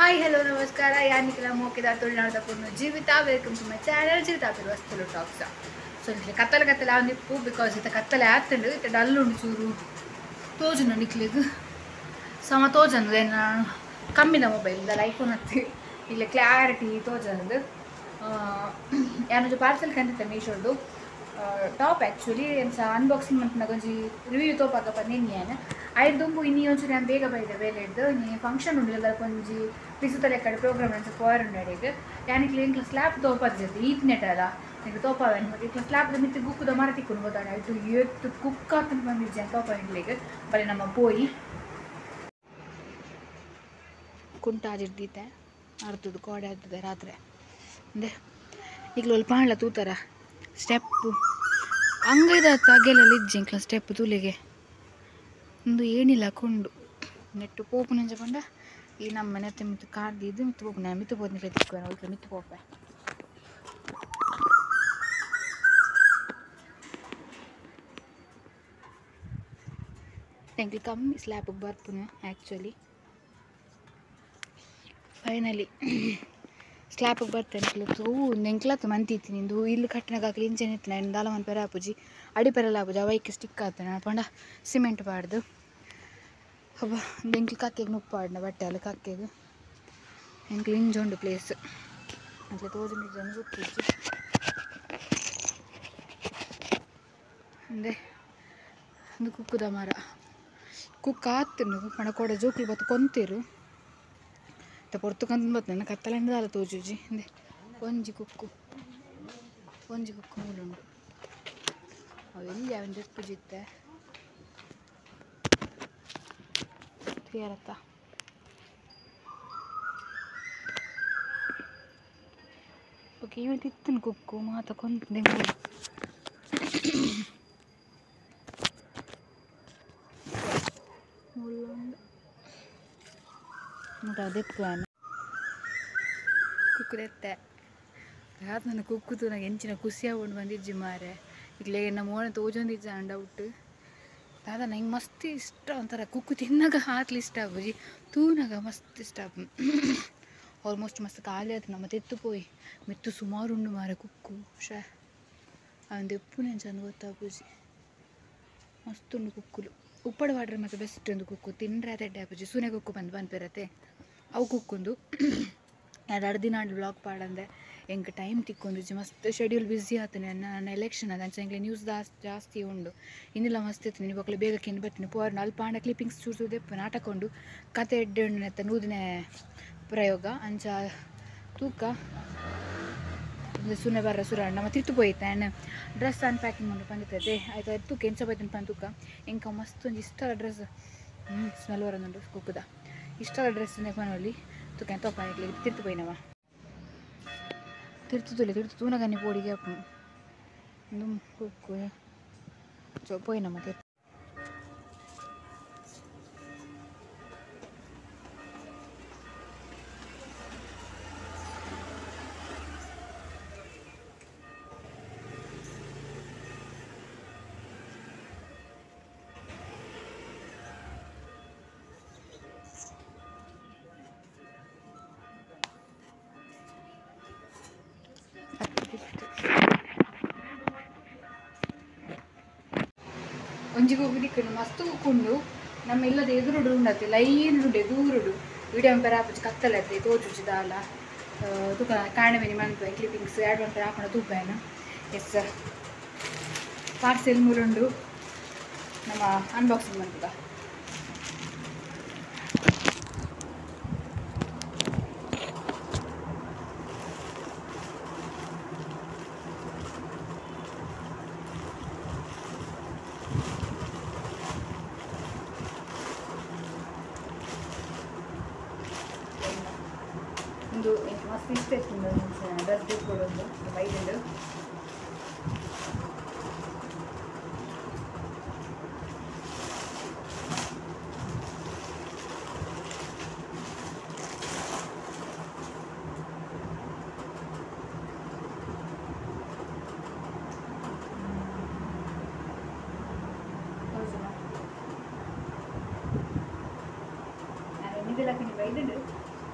hi hello ನಮಸ್ಕಾರ ಯಾನಿಕಲ ಮೋಕಿದ ತುಳುನಾಡ ಪೂರ್ಣ ಜೀವಿತ ವೆಲ್ಕಮ್ ಟು ಮೈ ಚಾನಲ್ ಜೀವಿತ ವಸ್ತುಲು ಟಾಕ್ಸ್ ಸೊ ಇಟ್ಲೆ ಕತ್ತಲೆ ಕತ್ತಲೆ ಆನಿಪ್ಪು ಬಿಕಾಸ್ ಇತ್ತ ಕತ್ತಲೆ ಆತಂಡು ಇತ್ತ ಡಲ್ಲುಂಡು ಚೂರು ತೋಜುನ ನಿಕ್ಲಿಗ್ ಸಮ ತೋಜಂದು ಏನು ಕಮ್ಮಿದ ಮೊಬೈಲ್ ಇದಲ್ಲ ಐಫೋನ್ ಹತ್ತಿ ಇಲ್ಲ ಕ್ಲಾರಿಟಿ ತೋಜಂದು ಯಾನೊಂದು ಪಾರ್ಸೆಲ್ ಕಂದಿತ್ತೆ ಮೀಶೋದು ಟಾಪ್ ಆ್ಯಕ್ಚುಲಿ ಎಂಸ ಅನ್ಬಾಕ್ಸಿಂಗ್ ಮಂತ್ನ ಒಂಜಿ ರಿವ್ಯೂ ತೋಪಾಕ ಪನ್ನೇನು ಐದು ದುಂಬು ಇನ್ನಿ ಒಂಚೂರು ನಾನು ಬೇಗ ಬೈದೆ ಬೇಲೆ ಇದ್ದು ನೀ ಫಂಕ್ಷನ್ ಉಂಡು ಅದಕ್ಕೆ ಒಂಜಿ ಪಿಸುತ್ತಲೆ ಕಡೆ ಪ್ರೋಗ್ರಾಮ್ ಅಂತ ಫಾರ್ ಉಂಡಾಡಿಗೆ ಯಾನಿಕ್ಲಿ ಎಂಕ್ಲ ಸ್ಲ್ಯಾಬ್ ತೋಪದ ಜೊತೆ ಈತ್ನೆಟ್ ಅಲ್ಲ ನಿಂಗೆ ತೋಪಾವೇನು ಮತ್ತು ಇಕ್ಲ ಸ್ಲ್ಯಾಬ್ದ ಮಿತ್ತು ಗುಕ್ಕುದ ಮರ ತಿಕ್ಕೊಂಡು ಗೊತ್ತಾಡ ಆಯಿತು ಎತ್ತು ಕುಕ್ಕ ಅಂತ ಬಂದಿದ್ದೆ ತೋಪ ಇಡ್ಲಿಕ್ಕೆ ಬರೀ ನಮ್ಮ ಪೋಯಿ ಕುಂಟಾಜಿರ್ದೀತೆ ಅರ್ಧದ್ದು ಕೋಡೆ ಆಗ್ತದೆ ರಾತ್ರಿ ಅಂದರೆ ಈಗಲೊಲ್ ಪಾಣ್ಲ ತೂತಾರ ಸ್ಟೆಪ್ಪು ಹಂಗೈದ ತಗೆಲೆಲ್ಲ ಇಜ್ಜಿಂಕ್ಲ ಸ್ಟೆಪ್ ತೂಲಿಗೆ ಒಂದು ಏನಿಲ್ಲ ಕೊಂಡು ನೆಟ್ಟು ಪೋಪು ನಂಜ ಪಂಡ ಈ ನಮ್ಮ ಮನೆ ಹತ್ರ ಮಿತ್ತು ಕಾರ್ದಿದ್ದು ಮಿತ್ತು ಪೋಪು ನಾನು ಮಿತ್ತು ಪೋದ್ನಿ ತಿಕ್ಕೋಣ ಹೋಗ್ಲ ಮಿತ್ತು ಪೋಪೆ ಎಂಕ್ಲಿ ಕಮ್ಮಿ ಸ್ಲ್ಯಾಪಿಗೆ ಬರ್ಪುನೆ ಆ್ಯಕ್ಚುಲಿ ಫೈನಲಿ ಸ್ಲ್ಯಾಪಿಗೆ ಬರ್ತೇನೆ ಎಂಕ್ಲತ್ತು ಮಂತಿತ್ತು ನಿಂದು ಇಲ್ಲಿ ಕಟ್ಟಿನಾಗಲಿ ಇಂಚೆನ ಇತ್ತು ನಾನು ದಾಲಮನ್ ಪೆರ ಆಪುಜಿ ಅಡಿಪೆರಲ್ಲ ಆಪುಜಿ ಅವೈಕ್ಕೆ ಸ್ಟಿಕ್ ಆಗ್ತಾನೆ ನಾನು ಪಂಡ ಸಿಮೆಂಟ್ ಪಾಡ್ದು ಹಬ್ಬ ಎಂಕ್ಲಿ ಕಕ್ಕೆಗೆ ನುಪ್ಪಾಡ್ನ ಬಟ್ಟೆ ಅಲ್ಲಿ ಕಕ್ಕೆಗೆ ಎಂಕ್ಲಿ ಇಂಜುಂಡು ಪ್ಲೇಸ್ ಅಟ್ಲೆ ತೋಜು ನಿಜ ಗೊತ್ತಿತ್ತು ಅಂದರೆ ಒಂದು ಕುಕ್ಕುದ ಮರ ಕುಕ್ಕ ಆತನು ಪಣ ಕೊಡ ಜೋಕ್ಲು ಬತ್ತು ಕೊಂತೀರು ಪೊರ್ತುಕಂತ ಬತ್ತು ನನ್ನ ಕತ್ತಲೆಂದು ಅಲ್ಲ ತೋಜುಜಿ ಅಂದೆ ಒಂಜಿ ಕುಕ್ಕು ಮೂಲುಂಡು ಅವೆಲ್ಲಿ ಅವನ ಜೊಪ್ಪುಜಿತ್ತೆ ಕ್ಲಿಯರತ್ತ ಓಕೆ ಇವತ್ತು ಇತ್ತನು ಕುಕ್ಕು ಮಾತ ಕೊಂತೆ ಮುಳ್ಳುಂಡು ಮತ್ತು ಅದೇ ಪ್ಲಾನ್ ಕುಕ್ಕುದೆತ್ತೆ ಯಾರು ನನ್ನ ಕುಕ್ಕುದು ನನಗೆ ಎಂಚಿನ ಖುಷಿ ಆಗ್ಕೊಂಡು ಬಂದಿಜ್ಜಿ ಮಾರೆ ಈಗಲೇ ನಮ್ಮ ಓಣ ತೋಜೊಂದಿಜ್ಜ ಡೌಟ್ ದಾದ ನಂಗೆ ಮಸ್ತ್ ಇಷ್ಟ ಒಂಥರ ಕುಕ್ಕು ತಿನ್ನಾಗ ಹಾಕ್ಲಿ ಇಷ್ಟ ಆಗುಜಿ ತೂನಾಗ ಮಸ್ತ್ ಇಷ್ಟ ಆಲ್ಮೋಸ್ಟ್ ಮಸ್ತ್ ಖಾಲಿ ಆಯ್ತು ನಮ್ಮ ತೆತ್ತು ಪೋಯಿ ಮಿತ್ತು ಸುಮಾರು ಉಂಡು ಮಾರೆ ಕುಕ್ಕು ಶಾ ಅವನು ಎಪ್ಪು ನಾನು ಚಂದ ಗೊತ್ತಾಪುಜಿ ಮಸ್ತ್ ಉಂಡು ಕುಕ್ಕುಲು ಉಪ್ಪಡ ವಾಡ್ರೆ ಮತ್ತು ಬೆಸ್ಟ್ ಒಂದು ಕುಕ್ಕು ತಿಂಡ್ರೆ ಅದೆಡ್ಡೆ ಆಪುಜಿ ಸೂನೆ ಕುಕ್ಕು ಬಂದ್ಪಿರತ್ತೆ ಅವು ಕುಕ್ಕುಂದು ಎರಡು ದಿನ ಬ್ಲಾಗ್ ಪಾಡಂದೆ ಎಂಗೆ ಟೈಮ್ ತಿಕ್ಕೊಂದು ಮಸ್ತ್ ಶೆಡ್ಯೂಲ್ ಬ್ಯುಸಿ ಆತನೆ ನನ್ನ ಎಲೆಕ್ಷನ್ ಅದ ಅಂಚ ಎಂಗ್ಲೆ ನ್ಯೂಸ್ ಜಾಸ್ತಿ ಉಂಡು ಇನ್ನಿಲ್ಲ ಮಸ್ತ್ ಇತ್ತು ನೀವು ಮಕ್ಕಳು ಬೇಗ ಕಿಂದು ಬರ್ತೀನಿ ಪೋರ್ನ ಅಲ್ಲಿ ಪಾಂಡ ಕ್ಲಿಪ್ಪಿಂಗ್ಸ್ ಚೂರ್ಸುದೆಪ್ಪು ನಾಟಕೊಂಡು ಕತೆ ಎಡ್ಡೆ ನೂದಿನ ಪ್ರಯೋಗ ಅಂಚ ತೂಕ ಸುನೆ ಬರ್ರ ಸುರಾಣ ನಮ್ಮ ತಿತ್ತು ಪೋಯ್ತೆ ಡ್ರೆಸ್ ಅನ್ಪ್ಯಾಕಿಂಗ್ ಮಾಡಿ ಬಂದಿರ್ತದೆ ಆಯ್ತು ತೂಕ ಎಂಚ ಬೈತನ ಪನ್ ತೂಕ ಎಂಕ ಮಸ್ತ್ ಒಂದು ಇಷ್ಟ ಡ್ರೆಸ್ ಸ್ಮೆಲ್ ಬರೋದು ಕುಕ್ಕುದ ಇಷ್ಟದ ಡ್ರೆಸ್ ಮನಲ್ಲಿ ತೂಕ ತೋಪ ತಿರ್ತು ಪೋಯ್ನವ ತಿರ್ತು ತೂನಗನ್ನಿ ಪೋಡಿಗೆ ಅಪ್ಪು ಕುಕ್ಕು ಚೊ ಪೋಯ್ನಮ್ಮ ತಿರ್ತು ಒಂಜಿ ಕುಕ್ಕು ದಿಕ್ಕುಂಡು ಮಸ್ತ್ ಕುಕ್ಕು ನಮ್ಮ ಇಲ್ಲದ ಎದುರುಡು ಉಂಡತ್ತೆ ಲೈನ್ ಉಂಡು ಎದುರುಡು ವಿಡಿಯೋ ಪೆರ ಆಪುಜಿ ಕತ್ತಲತ್ತೆ ತೋಜುಜಿ ದಾಲ ತೂಕ ಕಾಣೆಮೆನಿ ಮನ್ಪೆ ಕ್ಲಿಪ್ಪಿಂಗ್ಸ್ ಎರಡು ಪೆರ ಹಾಕೊಂಡು ತೂಪೇನು ಎಸ್ ಪಾರ್ಸೆಲ್ ಮೂರುಂಡು ನಮ್ಮ ಅನ್ಬಾಕ್ಸಿಂಗ್ ಮಾಡ್ತದ ಒಂದು ಮಸ್ತ್ ಇಷ್ಟ ಇತ್ತು ಡ್ರೆಸ್ ಬಿಟ್ಕೊಡೋದು ವೈಟ್ ಇದೆಲ್ಲ ಬೈದಂಡು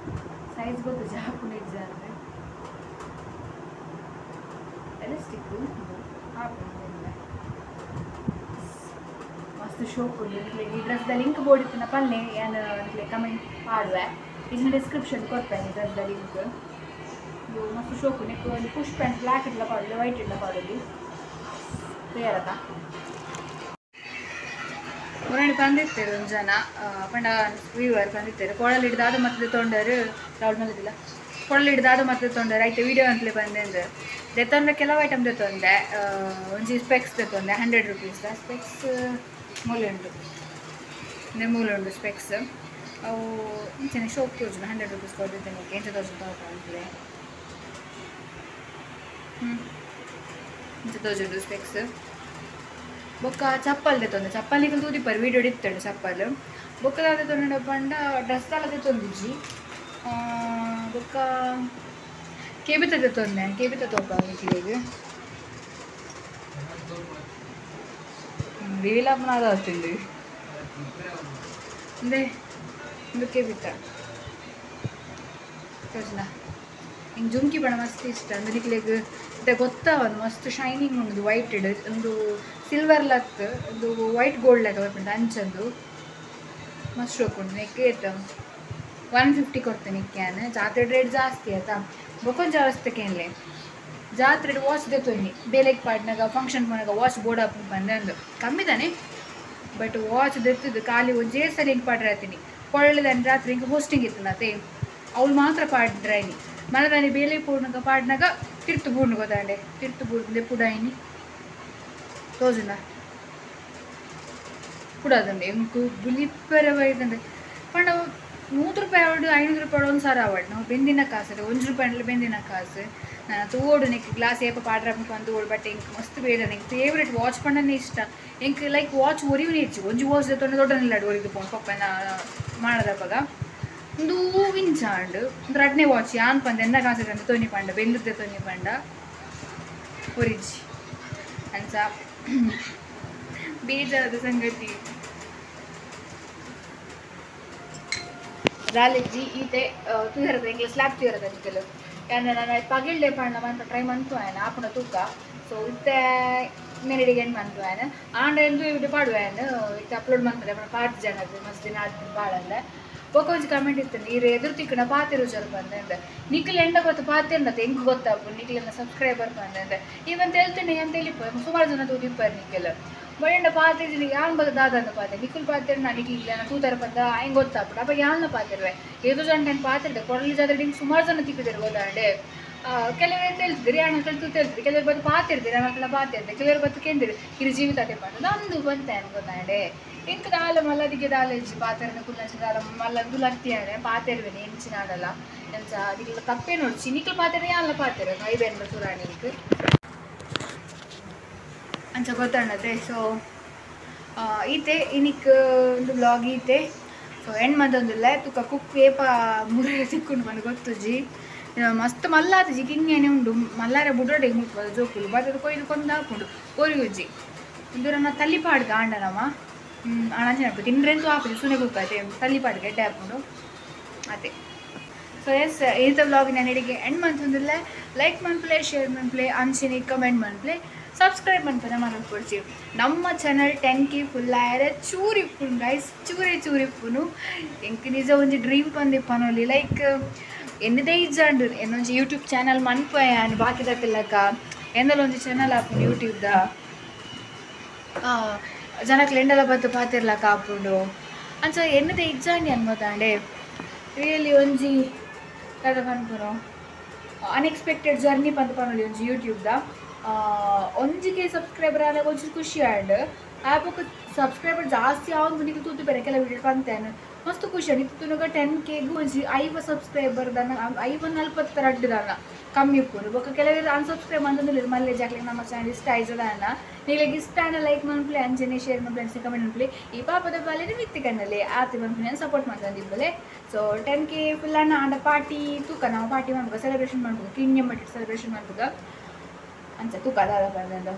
ಸೈಜ್ ಗೊತ್ತು ಹಾಕೊಂಡು ಇದ್ದಾರೆ ಎಲಾಸ್ಟಿಕ್ ಹಾಕೊಂಡಿಲ್ಲ ಮಸ್ತ್ ಶೋಪ್ ಈ ಡ್ರೆಸ್ದ ಲಿಂಕ್ ಬೋರ್ಡ್ ಇತ್ತು ನಾ ಪಲ್ಲೆ ಏನು ಕಮೆಂಟ್ ಮಾಡುವೆ ಇದನ್ನ ಡಿಸ್ಕ್ರಿಪ್ಷನ್ ಕೊಡ್ತೇನೆ ಡ್ರೆಸ್ದ ಲಿಂಕ್ ಇದು ಮಸ್ತ್ ಶೋಪ್ ನೆಕ್ ಒಂದು ಪುಷ್ ಪ್ಯಾಂಟ್ ಬ್ಲ್ಯಾಕ್ ಇಡ್ಲ ಪಾಡಲಿ ವೈಟ್ ಇಡ್ಲ ಪಾಡಲಿ ಕ್ಲಿಯರ್ ಅದ ಹೊರಗಡೆ ಬಂದಿರ್ತಾರೆ ಒಂದು ಜನ ಪಂಡ ವ್ಯೂವರ್ ಬಂದಿರ್ತಾರೆ ಕೊಳಲ್ಲಿ ಹಿಡ್ದಾದ ಮತ್ತೆ ತೊಂಡರು ರೌಲ್ ಮಲ್ಲದಿಲ್ಲ ಕೊಳಲ್ಲಿ ಹಿಡ್ದಾದ ಮತ್ತೆ ತೊಂಡರು ಆಯ್ತು ವೀಡಿಯೋ ಅಂತಲೇ ಬಂದೆ ಅಂದ್ರೆ ದೆತ್ತೊಂದ್ರೆ ಕೆಲವು ಐಟಮ್ ದೆತ್ತೊಂದೆ ಒಂಜಿ ಸ್ಪೆಕ್ಸ್ ದೆತ್ತೊಂದೆ 100 ರೂಪೀಸ್ ಸ್ಪೆಕ್ಸ್ ಮೂಲುಂಡು ಮೂಲುಂಡು ಸ್ಪೆಕ್ಸ್ ಅವು ಇಂಚನೆ ಶೋಪ್ ತೋಜುಂಡು 100 ರೂಪೀಸ್ ಕೊಡ್ತಿದ್ದೇನೆ ಎಂತ ತೋಜು ತಗೊಳ್ತೇನೆ ಇಂಚ ತೋಜುಂಡು ಸ್ಪೆಕ್ಸ್ ಬೊಕ್ಕ ಚಪ್ಪಲ್ ತೆತ್ತೊಂದೆ ಚಪ್ಪಲಿಗೆ ತೂದಿ ಪರ್ ವೀಡಿಯೋ ಇತ್ತಂಡು ಚಪ್ಪಲ್ ಬೊಕ್ಕದಾದ ತೊಂಡ ಪಂಡ ಡ್ರೆಸ್ ಎಲ್ಲ ತೆತ್ತೊಂದಿಜ್ಜಿ ಬೊಕ್ಕ ಕೇಬಿತ ತೆತ್ತೊಂದೆ ಕೇಬಿತ ತೋಪ ಕಿಲಿಗೆ ವಿವಿಲಾಪನಾದ ಆಗ್ತಿಂದು ಅಂದ್ರೆ ಇದು ಕೇಬಿತ ತೋಜನ ಹಿಂಗೆ ಜುಮ್ಕಿ ಬಣ್ಣ ಮಸ್ತ್ ಇಷ್ಟ ಅಂದ್ರೆ ನಿಕ್ಲಿಗೆ ಗೊತ್ತಾವದು ಮಸ್ತ್ ಶೈನಿಂಗ್ ಉಂಟು ವೈಟ್ ಒಂದು ಸಿಲ್ವರ್ ಲತ್ ಒಂದು ವೈಟ್ ಗೋಲ್ಡ್ ಲೆಕ್ಕ ಬರ್ಬಿಟ್ಟು ಅಂಚಂದು ಮಸ್ತ್ ಶೋಕ್ ಉಂಟು ನೆಕ್ ಏತ 150 ಕೊಡ್ತೇನೆ ಕ್ಯಾನ್ ಜಾತ್ರೆ ರೇಟ್ ಜಾಸ್ತಿ ಆಯ್ತಾ ಬೊಕೊಂದು ಜಾವಸ್ತಕ್ಕೇನ್ಲೆ ಜಾತ್ರೆ ವಾಚ್ ದೆತ್ತೊನ್ನಿ ಬೇಲೆಗ್ ಪಾಡ್ನಾಗ ಫಂಕ್ಷನ್ ಪೋನಾಗ ವಾಚ್ ಬೋರ್ಡ್ ಹಾಕೊಂಡು ಬಂದೆ ಅಂದು ಕಮ್ಮಿ ತಾನೆ ಬಟ್ ವಾಚ್ ದೆತ್ತದು ಖಾಲಿ ಒಂದು ಜೇಸಲ್ಲಿ ಹಿಂಗೆ ಪಾಡ್ರೆ ಆತೀನಿ ಕೊಳ್ಳಿದಾನೆ ರಾತ್ರಿ ಹಿಂಗೆ ಹೋಸ್ಟಿಂಗ್ ಇತ್ತು ನಾತೆ ಅವ್ಳು ಮಾತ್ರ ಪಾಡ್ರಾಯ್ನಿ ಮನದಾನಿ ಬೇಲೆ ಪೂರ್ಣಗ ಪಾಡ್ನಾಗ ತಿರ್ತು ಬೂರ್ನು ಗೊತ್ತಾಂಡೆ ತಿರ್ತು ಬೂರ್ದೆ ಪುಡಾಯಿನಿ ತೋಜುಂಡ ಪುಡಾದಂಡೆ ಎಂಕು ಬುಲಿಪ್ಪರ ಬೈದಂಡೆ ಪಂಡ 100 ರೂಪಾಯಿ ಅವಡು 500 ರೂಪಾಯಿ ಒಂದು ಸಾರ ಅವಡು ನಾವು ಬೆಂದಿನ ಕಾಸು ಅದೇ 1 ರೂಪಾಯಿ ಬೆಂದಿನ ಕಾಸು ನಾನು ತೋಡು ನೆಕ್ ಗ್ಲಾಸ್ ಏಪ ಪಾಡ್ರಪ್ಪ ಬಂದು ಓಡು ಬಟ್ ಎಂಕ್ ಮಸ್ತ್ ಬೇಡ ನಂಗೆ ಫೇವ್ರೇಟ್ ವಾಚ್ ಪಂಡನೇ ಇಷ್ಟ ಎಂಕ್ ಲೈಕ್ ವಾಚ್ ಒರಿವನೇ ಹೆಚ್ಚು ಒಂಜಿ ವಾಚ್ ತೊಂಡು ದೊಡ್ಡನಿಲ್ಲ ಒರಿದು ಪೋಣು ಪಪ್ಪನ ಮಾಡದಪ್ಪಾಗ ಒಂದು ಇಂಚಾಂಡು ಒಂದು 2ನೇ ವಾಚ್ ಯಾನ್ ಪಂದ ಎನ್ನ ಕಾಸು ಅಂತ ತೊನಿ ಪಂಡ ಬೆಂದಿದ್ದೆ ತೊನಿ ಪಂಡ ಒರಿಜಿ ಅನ್ಸ ಬೇಜಾರದ ಸಂಗತಿ ರಾಲೆಜ್ಜಿ ಈತೆ ತುಯರದ ಎಂಗ್ಲ ಸ್ಲ್ಯಾಬ್ ತುಯರದ ಅಂಕಲ್ ಯಾಕಂದ್ರೆ ನಾನು ಪಗಿಲ್ಡೆ ಪಣ್ಣ ಮಂತ ಟ್ರೈ ಮಂತು ಆಯ್ನ ಆಪುನ ತೂಕ ಸೊ ಇತ್ತೆ ಮೇರೆಡಿಗೆ ಏನು ಮಂತು ಆಯ್ನ ಆಂಡ ಎಂದು ಇವಿಡೆ ಪಾಡುವಾಯ್ನ ಇತ್ತೆ ಅಪ್ಲೋಡ್ ಮಾಡ್ತಾರೆ ಪಾರ್ಟ್ ಜನ ಮಸ್ತ್ ದಿನ ಆದ ಬಾಳಲ್ಲ ಬೊಕೊಂಜಿ ಕಮೆಂಟ್ ಇರ್ತಾನೆ ಇರು ಎದುರು ತಿಕ್ಕಣ ಪಾತಿರು ಜರ ಬಂದೆ ನಿಖಿಲ್ ಎಂಡ ಗೊತ್ತು ಪಾತಿರ್ನತ್ತೆ ಹೆಂಗೆ ಗೊತ್ತಾಪು ನಿಖಿಲನ್ನ ಸಬ್ಸ್ಕ್ರೈಬರ್ ಬಂದೆ ಇವಂತ ಹೇಳ್ತೇನೆ ಅಂತ ಹೇಳಿಪ್ಪ ಸುಮಾರು ಜನ ತೂದಿಪ್ಪಾರು ನಿಖಿಲ್ ಬಳೆಂಡ ಪಾತಿರ್ಜಿನಿ ಯಾನ್ ಬದ ದಾದಂತ ಪಾತೆ ನಿಖಿಲ್ ಪಾತಿರ್ ನಾ ನಿಖಿಲ್ ತೂತರ ಪಂದ ಹೆಂಗೆ ಗೊತ್ತಾಪುಡು ಅಪ್ಪ ಯಾಲ್ನ ಪಾತಿರ್ವೆ ಏದು ಜನ ಏನು ಪಾತಿರ್ದೆ ಕೊಡಲಿ ಜಾತ್ರೆ ಹಿಂಗೆ ಸುಮಾರು ಜನ ತಿಕ್ಕಿದ್ದಾರೆ ಗೊತ್ತಾಂಡೆ ಕೆಲವರು ಹೇಳ್ತಿದ್ರಿ ಹಣ ಕಲ್ತು ಹೇಳ್ತಿದ್ರಿ ಕೆಲವರು ಬಂದು ಪಾತಿರ್ತೀರಿ ಮಕ್ಕಳ ಪಾತಿರ್ದೆ ಕೆಲವರು ಬಂದು ಕೇಂದ್ರಿ ಇದು ಜೀವಿತ ಅದೇ ಪಾಠ ನಂದು ಬಂತೆ ಅನ್ಕೋತಾಂಡೆ ಇಂಕ ದಾಲ ಮಲ್ಲದಿಗೆ ದಾಲೆಜ್ಜಿ ಪಾತೆರನ ಕುಲ್ಲಂಚ ದಾಲ ಮಲ್ಲಂದು ಲಕ್ತಿಯಾನೆ ಪಾತೆರ್ವೇನೆ ಎಂಚಿನ ಆಡಲ್ಲ ಎಂಚ ಅದಕ್ಕೆಲ್ಲ ತಪ್ಪೇ ನೋಡಿ ಚಿನಿಕಲ್ ಪಾತೆರ ಯಾಲ ಪಾತೆರ ಐಬೇನ್ರ ಸುರಾಣಿಗೆ ಅಂಚ ಗೊತ್ತಾಂಡತೆ ಸೊ ಈತೆ ಇನಿಕ್ ಒಂದು ಬ್ಲಾಗ್ ಈತೆ ಸೊ ಹೆಣ್ಣು ಮಂದೊಂದಿಲ್ಲ ತುಕ ಕುಕ್ ಏಪ ಮುರ ತಿಕ್ಕೊಂಡು ಬಂದು ಗೊತ್ತುಜಿ ಮಸ್ತ್ ಮಲ್ಲಾತಜಿ ಕಿಂಗೇನೆ ಉಂಡು ಮಲ್ಲಾರ ಬುಡ್ರಡೆಗೆ ಮುಟ್ಬೋದು ಜೋಕುಲು ಬರ್ತದ ಕೊಯ್ದು ಕೊಂದು ಹಾಕೊಂಡು ಕೊರಿಯುಜ್ಜಿ ಇದು ನನ್ನ ತಲ್ಲಿಪಾಡ್ಗ ಆಂಡನಮ್ಮ ಅಣ್ಣಂಚೆ ಹಾಕ್ಬೇಕು ತಿಂದ್ರೆಂತೂ ಹಾಕಿದೆ ಸುನೆ ಕುಕ್ಕತ್ತೆ ತಲ್ಲಿಪಾಡ್ಗೆ ಎಡ್ಡೆ ಹಾಕ್ಕೊಂಡು ಅದೇ ಸೊ ಎಸ್ ಇಂಥ ವ್ಲಾಗ್ ನಾನು ಹಿಡಿಗೆ ಎಂಡ್ ಮಂತೊಂದಿಲ್ಲ ಲೈಕ್ ಮನ್ಪ್ಲೆ ಶೇರ್ ಮನ್ಪ್ಲೆ ಅಂಚಿನಿ ಕಮೆಂಟ್ ಮನ್ಪ್ಲೆ ಸಬ್ಸ್ಕ್ರೈಬ್ ಮನ್ಪನೆ ಮರಲ್ಕೊಡ್ತೀವಿ ನಮ್ಮ ಚಾನಲ್ 10K ಫುಲ್ ಆಯ್ರೆ ಚೂರಿಪ್ಪುನು ಗೈಸ್ ಚೂರಿಪ್ಪುನು ಎಂಕ್ ನಿಜ ಒಂಜಿ ಡ್ರೀಮ್ ಪಂದಿಪ್ಪನೊಲಿ ಲೈಕ್ ಎನ್ನದೇ ಇಜ್ಜಾಂಡು ಏನೊಂಜಿ ಯೂಟ್ಯೂಬ್ ಚಾನಲ್ ಮನ್ಪಯಾನು ಬಾಕಿ ತಪ್ಪಿಲ್ಲಕ ಎಂದಲ್ಲ ಒಂಜಿ ಚಾನಲ್ ಹಾಕೊಂಡು ಯೂಟ್ಯೂಬ್ದ ಜನಕ್ಕೆ ಎಂಡೆಲ್ಲ ಬತ್ತು ಪಾತಿರ್ಲಕ್ಕ ಹಾಕೊಂಡು ಅಂಚ ಎನ್ನದೇ ಇಜ್ಜಾಂಡಿ ಅನ್ಬೋದಾಂಡೆ ರಿಯಲಿ ಒಂಜಿ ಕದ ಪನ್ಪುನು ಅನ್ಎಕ್ಸ್ಪೆಕ್ಟೆಡ್ ಜರ್ನಿ ಪಂದ್ ಪನೊಲಿ ಒಂಜಿ ಯೂಟ್ಯೂಬ್ದ ಒಂಜಿಗೆ ಸಬ್ಸ್ಕ್ರೈಬರ್ ಆದಾಗ ಒಂಚೂರು ಖುಷಿ ಆಂಡ್ ಆಪಕ್ಕೆ ಸಬ್ಸ್ಕ್ರೈಬರ್ ಜಾಸ್ತಿ ಆವಾಗ ನಿಮಗೆ ತೂತು ಬೇರೆ ಕೆಲವು ವಿಡಿಯೋ ಪಂತೇನು ಮಸ್ತ್ ಖುಷಿ ಆಗಿ ತುನಗ 10Kಗೂ ಒಂಜಿ 5 ಸಬ್ಸ್ಕ್ರೈಬರ್ ದನ 540 ಅಡ್ಡದನ ಕಮ್ಮಿ ಉಪ್ಪುನು ಬೊಕ್ಕ ಕೆಲವರು ಅನ್ಸಬ್ಸ್ಕ್ರೈಬ್ ಅಂತಂದಿಲ್ಲ ಮಲ್ಲೆ ಜಾಕ್ಲಿಗೆ ನಮ್ಮ ಚಾನಲ್ ಇಷ್ಟ ಆಯ್ತದನ್ನ ನೀರಿಗೆ ಇಷ್ಟ ಅನ್ನ ಲೈಕ್ ಮಾಡ್ಲಿ ಅಂಜನೆ ಶೇರ್ ಮಾಡ್ಲಿ ಕಮೆಂಟ್ ಮಾಡ್ಲಿ ಈ ಪಾಪದ ಬಾಲೆ ಮಿತ್ತಿ ಕಣ್ಣಲ್ಲಿ ಆತಿ ಬಂದ್ಬಿಟ್ಟು ಸಪೋರ್ಟ್ ಮಾಡ್ತಿದ್ಬಲೆ ಸೊ 10K ಫುಲ್ ಅನ್ನ ಆಂಡ ಪಾರ್ಟಿ ತೂಕ ನಾವು ಪಾರ್ಟಿ ಮಾಡ್ಬೇಕು ಸೆಲೆಬ್ರೇಷನ್ ಮಾಡ್ಬೇಕು ಕಿಂಗ್ ಮಟ್ಟಿ ಸೆಲೆಬ್ರೇಷನ್ ಮಾಡ್ಬೇಕು ಅಂಚ ತೂಕ ಅದಾದ